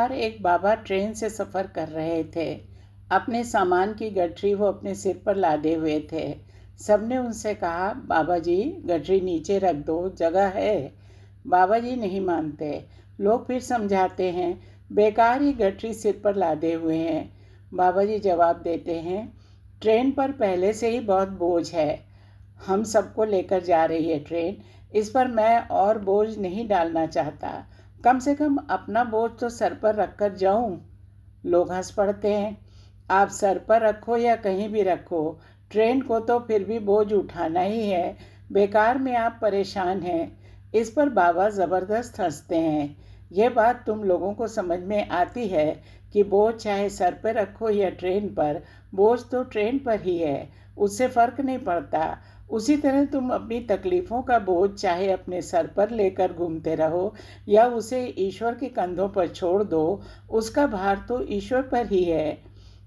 बार एक बाबा ट्रेन से सफ़र कर रहे थे। अपने सामान की गठरी वो अपने सिर पर लादे हुए थे। सबने उनसे कहा, बाबा जी गठरी नीचे रख दो, जगह है। बाबा जी नहीं मानते। लोग फिर समझाते हैं, बेकार ही गठरी सिर पर लादे हुए हैं। बाबा जी जवाब देते हैं, ट्रेन पर पहले से ही बहुत बोझ है। हम सबको लेकर जा रही है ट्रेन, इस पर मैं और बोझ नहीं डालना चाहता। कम से कम अपना बोझ तो सर पर रखकर जाऊं। लोग हंस पड़ते हैं। आप सर पर रखो या कहीं भी रखो, ट्रेन को तो फिर भी बोझ उठाना ही है। बेकार में आप परेशान हैं। इस पर बाबा ज़बरदस्त हंसते हैं। यह बात तुम लोगों को समझ में आती है कि बोझ चाहे सर पर रखो या ट्रेन पर, बोझ तो ट्रेन पर ही है, उससे फ़र्क नहीं पड़ता। उसी तरह तुम अपनी तकलीफ़ों का बोझ चाहे अपने सर पर लेकर घूमते रहो या उसे ईश्वर के कंधों पर छोड़ दो, उसका भार तो ईश्वर पर ही है।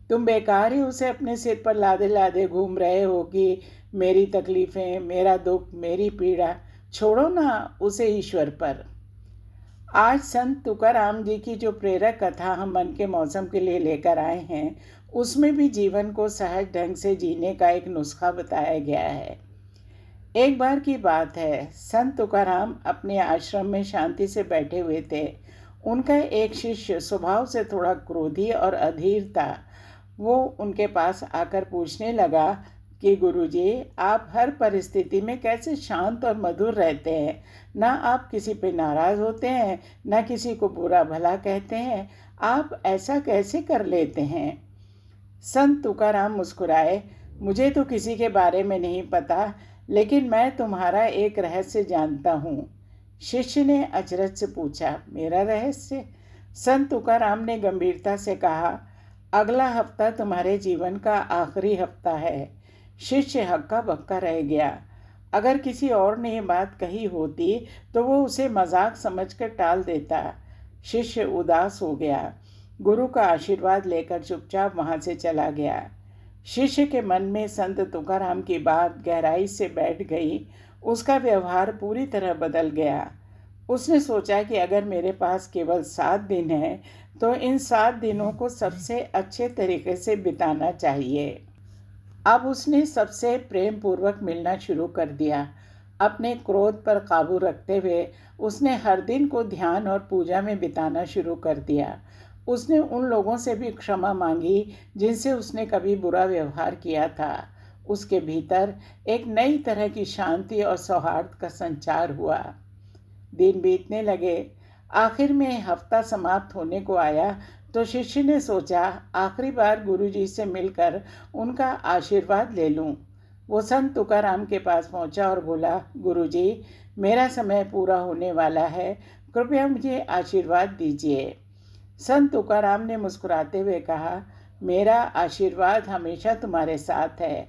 तुम बेकार ही उसे अपने सिर पर लादे लादे घूम रहे हो कि मेरी तकलीफ़ें, मेरा दुख, मेरी पीड़ा। छोड़ो ना उसे ईश्वर पर। आज संत तुकाराम जी की जो प्रेरक कथा हम मन के मौसम के लिए लेकर आए हैं, उसमें भी जीवन को सहज ढंग से जीने का एक नुस्खा बताया गया है। एक बार की बात है, संत तुकाराम अपने आश्रम में शांति से बैठे हुए थे। उनका एक शिष्य स्वभाव से थोड़ा क्रोधी और अधीर था। वो उनके पास आकर पूछने लगा कि गुरुजी, आप हर परिस्थिति में कैसे शांत और मधुर रहते हैं। ना आप किसी पे नाराज़ होते हैं, ना किसी को बुरा भला कहते हैं। आप ऐसा कैसे कर लेते हैं? संत तुकाराम मुस्कुराए, मुझे तो किसी के बारे में नहीं पता, लेकिन मैं तुम्हारा एक रहस्य जानता हूँ। शिष्य ने अचरज से पूछा, मेरा रहस्य? संत तुकाराम ने गंभीरता से कहा, अगला हफ्ता तुम्हारे जीवन का आखिरी हफ्ता है। शिष्य हक्का बक्का रह गया। अगर किसी और ने ये बात कही होती तो वो उसे मजाक समझकर टाल देता। शिष्य उदास हो गया। गुरु का आशीर्वाद लेकर चुपचाप वहाँ से चला गया। शिष्य के मन में संत तुकाराम की बात गहराई से बैठ गई। उसका व्यवहार पूरी तरह बदल गया। उसने सोचा कि अगर मेरे पास केवल 7 दिन हैं तो इन 7 दिनों को सबसे अच्छे तरीके से बिताना चाहिए। अब उसने सबसे प्रेम पूर्वक मिलना शुरू कर दिया। अपने क्रोध पर काबू रखते हुए उसने हर दिन को ध्यान और पूजा में बिताना शुरू कर दिया। उसने उन लोगों से भी क्षमा मांगी जिनसे उसने कभी बुरा व्यवहार किया था। उसके भीतर एक नई तरह की शांति और सौहार्द का संचार हुआ। दिन बीतने लगे। आखिर में हफ्ता समाप्त होने को आया तो शिष्य ने सोचा, आखिरी बार गुरुजी से मिलकर उनका आशीर्वाद ले लूं। वो संत तुकाराम के पास पहुंचा और बोला, गुरुजी, मेरा समय पूरा होने वाला है, कृपया मुझे आशीर्वाद दीजिए। संत तुकाराम ने मुस्कुराते हुए कहा, मेरा आशीर्वाद हमेशा तुम्हारे साथ है।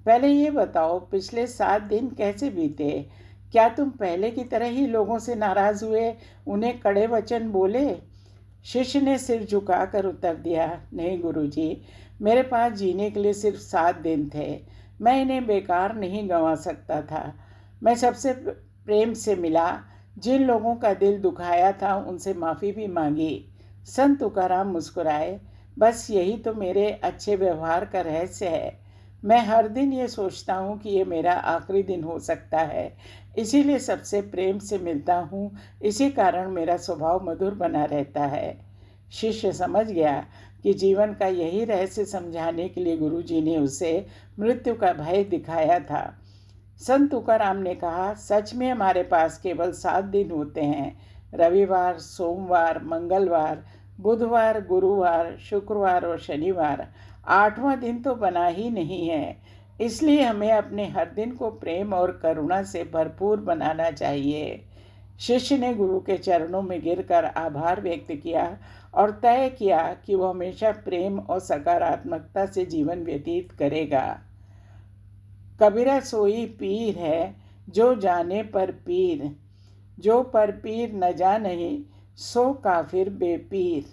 पहले ये बताओ, पिछले 7 दिन कैसे बीते? क्या तुम पहले की तरह ही लोगों से नाराज़ हुए, उन्हें कड़े वचन बोले? शिष्य ने सिर झुकाकर उत्तर दिया, नहीं गुरुजी, मेरे पास जीने के लिए सिर्फ 7 दिन थे। मैं इन्हें बेकार नहीं गंवा सकता था। मैं सबसे प्रेम से मिला, जिन लोगों का दिल दुखाया था उनसे माफ़ी भी मांगी। संत तुकाराम मुस्कुराए, बस यही तो मेरे अच्छे व्यवहार का रहस्य है। मैं हर दिन ये सोचता हूँ कि ये मेरा आखिरी दिन हो सकता है, इसीलिए सबसे प्रेम से मिलता हूँ। इसी कारण मेरा स्वभाव मधुर बना रहता है। शिष्य समझ गया कि जीवन का यही रहस्य समझाने के लिए गुरुजी ने उसे मृत्यु का भय दिखाया था। संत तुकाराम ने कहा, सच में हमारे पास केवल 7 दिन होते हैं, रविवार, सोमवार, मंगलवार, बुधवार, गुरुवार, शुक्रवार और शनिवार। 8वां दिन तो बना ही नहीं है। इसलिए हमें अपने हर दिन को प्रेम और करुणा से भरपूर बनाना चाहिए। शिष्य ने गुरु के चरणों में गिरकर आभार व्यक्त किया और तय किया कि वो हमेशा प्रेम और सकारात्मकता से जीवन व्यतीत करेगा। कबीरा सोई पीर है, जो जाने पर पीर, जो पर पीर न जाने, सो काफिर बेपीर।